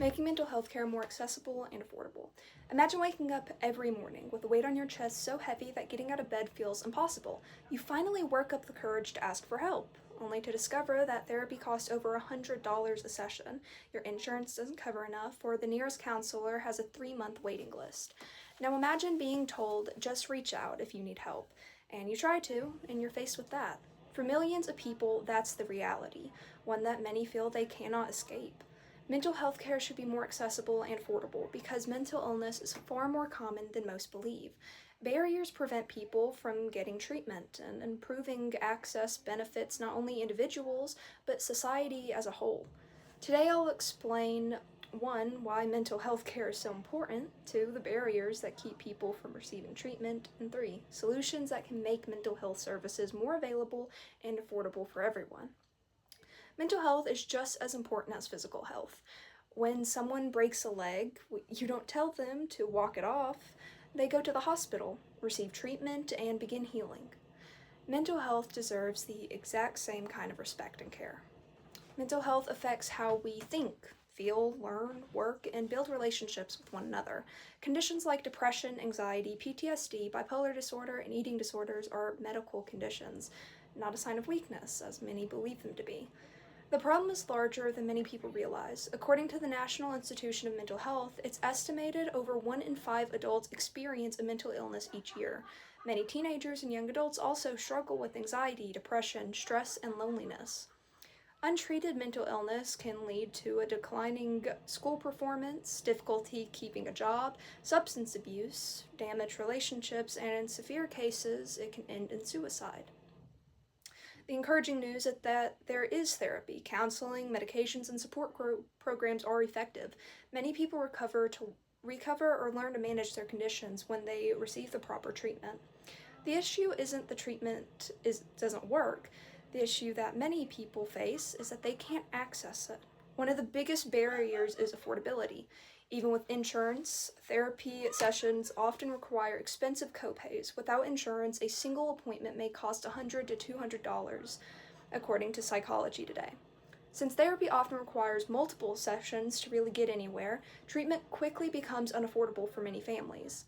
Making mental health care more accessible and affordable. Imagine waking up every morning with a weight on your chest so heavy that getting out of bed feels impossible. You finally work up the courage to ask for help, only to discover that therapy costs over $100 a session, your insurance doesn't cover enough, or the nearest counselor has a 3-month waiting list. Now imagine being told, just reach out if you need help, and you try to, and you're faced with that. For millions of people, that's the reality, one that many feel they cannot escape. Mental health care should be more accessible and affordable because mental illness is far more common than most believe. Barriers prevent people from getting treatment, and improving access benefits not only individuals, but society as a whole. Today I'll explain 1. Why mental health care is so important, 2. The barriers that keep people from receiving treatment, and 3. Solutions that can make mental health services more available and affordable for everyone. Mental health is just as important as physical health. When someone breaks a leg, you don't tell them to walk it off. They go to the hospital, receive treatment, and begin healing. Mental health deserves the exact same kind of respect and care. Mental health affects how we think, feel, learn, work, and build relationships with one another. Conditions like depression, anxiety, PTSD, bipolar disorder, and eating disorders are medical conditions, not a sign of weakness, as many believe them to be. The problem is larger than many people realize. According to the National Institution of Mental Health, it's estimated over 1 in 5 adults experience a mental illness each year. Many teenagers and young adults also struggle with anxiety, depression, stress, and loneliness. Untreated mental illness can lead to a declining school performance, difficulty keeping a job, substance abuse, damaged relationships, and in severe cases, it can end in suicide. The encouraging news is that there is therapy, counseling, medications, and support programs are effective. Many people recover or learn to manage their conditions when they receive the proper treatment. The issue isn't the treatment doesn't work. The issue that many people face is that they can't access it. One of the biggest barriers is affordability. Even with insurance, therapy sessions often require expensive copays. Without insurance, a single appointment may cost $100 to $200, according to Psychology Today. Since therapy often requires multiple sessions to really get anywhere, treatment quickly becomes unaffordable for many families.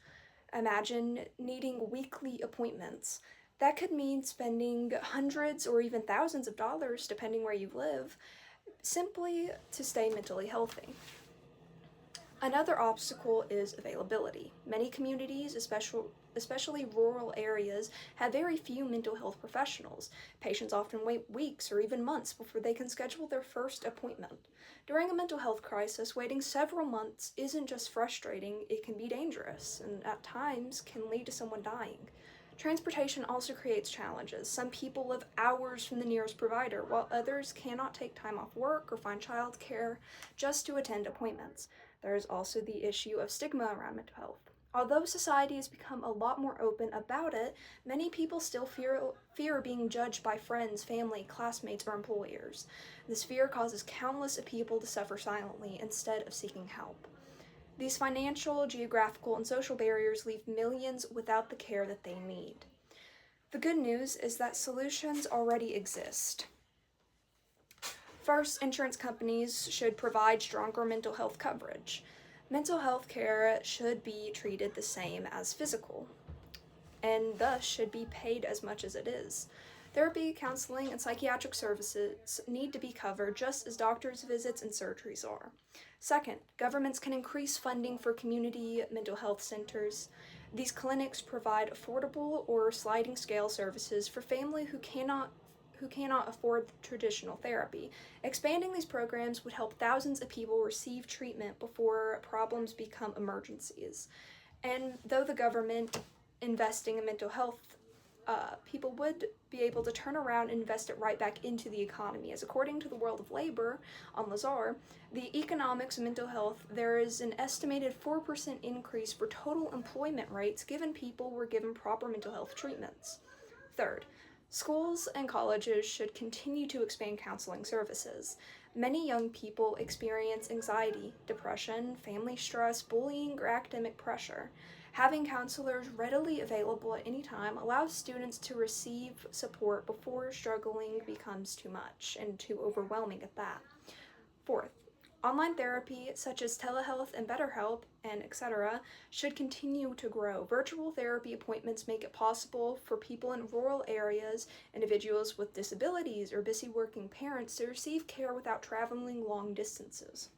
Imagine needing weekly appointments. That could mean spending hundreds or even thousands of dollars, depending where you live, simply to stay mentally healthy. Another obstacle is availability. Many communities, especially rural areas, have very few mental health professionals. Patients often wait weeks or even months before they can schedule their first appointment. During a mental health crisis, waiting several months isn't just frustrating, it can be dangerous, and at times can lead to someone dying. Transportation also creates challenges. Some people live hours from the nearest provider, while others cannot take time off work or find childcare just to attend appointments. There is also the issue of stigma around mental health. Although society has become a lot more open about it, many people still fear being judged by friends, family, classmates, or employers. This fear causes countless people to suffer silently instead of seeking help. These financial, geographical, and social barriers leave millions without the care that they need. The good news is that solutions already exist. First, insurance companies should provide stronger mental health coverage. Mental health care should be treated the same as physical, and thus should be paid as much as it is. Therapy, counseling, and psychiatric services need to be covered just as doctors' visits and surgeries are. Second, governments can increase funding for community mental health centers. These clinics provide affordable or sliding scale services for families who cannot afford traditional therapy. Expanding these programs would help thousands of people receive treatment before problems become emergencies. And though the government investing in mental health, people would be able to turn around and invest it right back into the economy. As according to the World of Labor on Lazar, the economics of mental health, there is an estimated 4% increase for total employment rates given people were given proper mental health treatments. Third, schools and colleges should continue to expand counseling services. Many young people experience anxiety, depression, family stress, bullying, or academic pressure. Having counselors readily available at any time allows students to receive support before struggling becomes too much and too overwhelming at that. Fourth, Online therapy, such as telehealth and BetterHelp, and etc., should continue to grow. Virtual therapy appointments make it possible for people in rural areas, individuals with disabilities, or busy working parents to receive care without traveling long distances.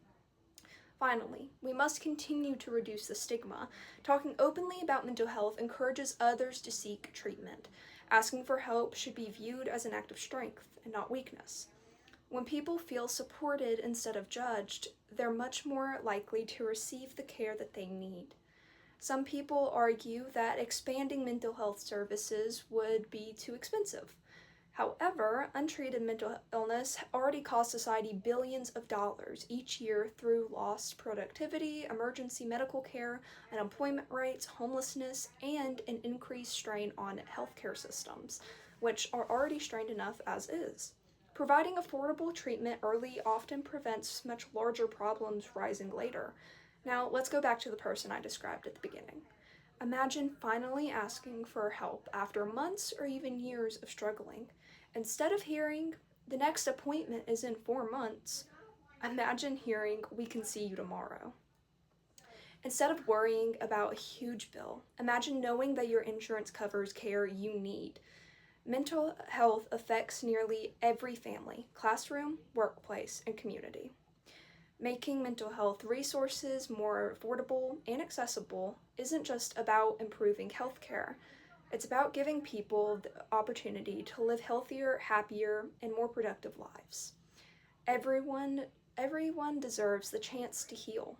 Finally, we must continue to reduce the stigma. Talking openly about mental health encourages others to seek treatment. Asking for help should be viewed as an act of strength and not weakness. When people feel supported instead of judged, they're much more likely to receive the care that they need. Some people argue that expanding mental health services would be too expensive. However, untreated mental illness already costs society billions of dollars each year through lost productivity, emergency medical care, unemployment rates, homelessness, and an increased strain on healthcare systems, which are already strained enough as is. Providing affordable treatment early often prevents much larger problems rising later. Now, let's go back to the person I described at the beginning. Imagine finally asking for help after months or even years of struggling. Instead of hearing, "The next appointment is in 4 months," imagine hearing, "We can see you tomorrow." Instead of worrying about a huge bill, imagine knowing that your insurance covers care you need. Mental health affects nearly every family, classroom, workplace, and community. Making mental health resources more affordable and accessible isn't just about improving healthcare. It's about giving people the opportunity to live healthier, happier, and more productive lives. Everyone deserves the chance to heal.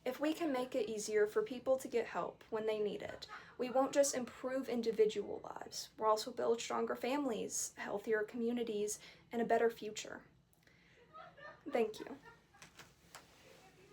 If we can make it easier for people to get help when they need it, we won't just improve individual lives, we'll also build stronger families, healthier communities, and a better future. Thank you.